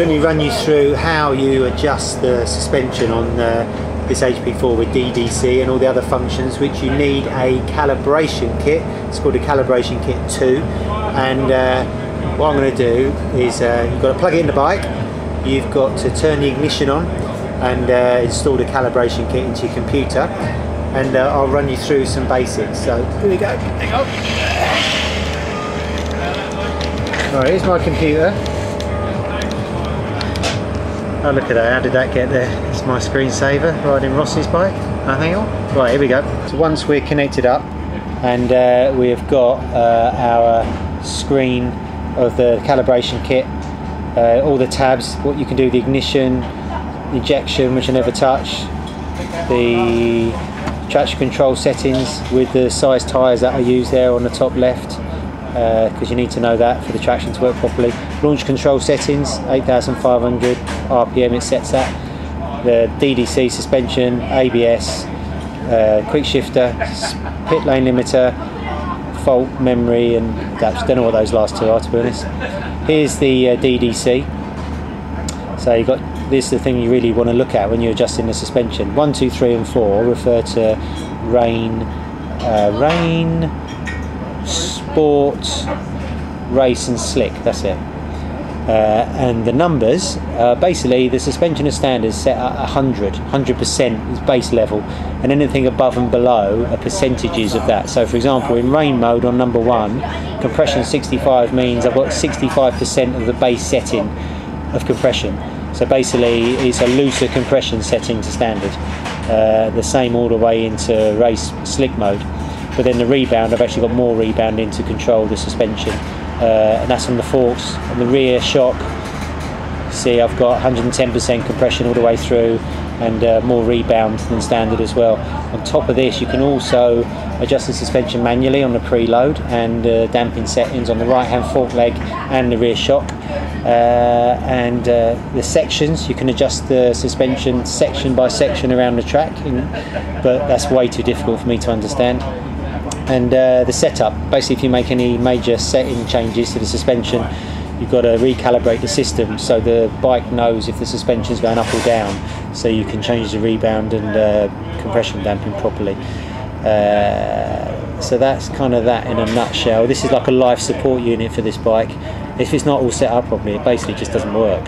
let me run you through how you adjust the suspension on this HP4 with DDC and all the other functions, which you need a calibration kit. It's called a calibration kit 2, and what I'm going to do is you've got to plug it in the bike, you've got to turn the ignition on and install the calibration kit into your computer, and I'll run you through some basics. So here we go. Hang on. Right, here's my computer. Oh, look at that, how did that get there? It's my screensaver riding Ross's bike. Oh, hang on. Right, here we go. So once we're connected up and we have got our screen of the calibration kit, all the tabs, what you can do, the ignition, ejection, which I never touch, the traction control settings with the size tyres that are used there on the top left, because you need to know that for the traction to work properly. Launch control settings, 8,500 RPM it sets at. The DDC suspension, ABS, quick shifter, pit lane limiter, fault memory, and adapts. Don't know what those last two are, to be honest. Here's the DDC. So you got this is the thing you really want to look at when you're adjusting the suspension. 1, 2, 3 and 4 refer to rain, sport, race and slick. That's it. And the numbers, basically the suspension as standard is set at 100% is base level, and anything above and below are percentages of that. So for example, in rain mode on number 1, compression 65 means I've got 65% of the base setting of compression. So basically it's a looser compression setting to standard. The same all the way into race slick mode, but then the rebound, I've actually got more rebound in to control the suspension. And that's on the forks. On the rear shock, see I've got 110% compression all the way through, and more rebound than standard as well. On top of this, you can also adjust the suspension manually on the preload, and damping settings on the right hand fork leg and the rear shock. And the sections, you can adjust the suspension section by section around the track, but that's way too difficult for me to understand. And the setup, basically if you make any major setting changes to the suspension, you've got to recalibrate the system so the bike knows if the suspension is going up or down, so you can change the rebound and compression damping properly. So that's kind of that in a nutshell. This is like a life support unit for this bike. If it's not all set up properly, it basically just doesn't work.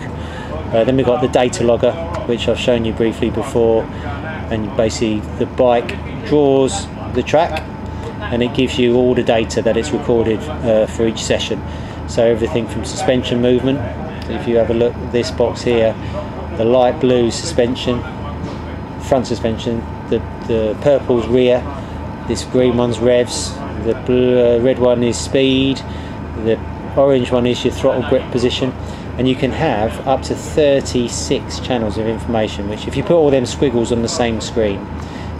Then we've got the data logger, which I've shown you briefly before, and basically the bike draws the track and it gives you all the data that it's recorded for each session. So everything from suspension movement, so if you have a look at this box here, the light blue suspension, front suspension, the purple's rear, this green one's revs, the red one is speed, the orange one is your throttle grip position, and you can have up to 36 channels of information, which if you put all them squiggles on the same screen,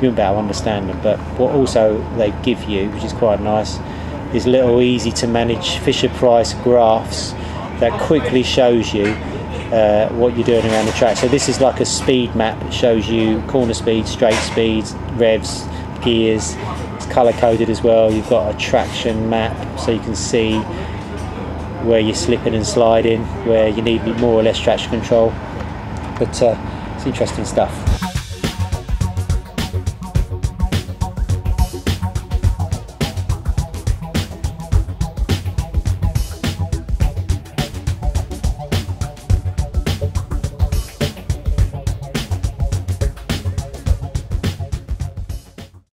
you won't be able to understand them. But what also they give you, which is quite nice, is little easy to manage Fisher-Price graphs that quickly shows you what you're doing around the track. So this is like a speed map. It shows you corner speed, straight speeds, revs, gears. It's color coded as well. You've got a traction map, so you can see where you're slipping and sliding, where you need more or less traction control. But it's interesting stuff.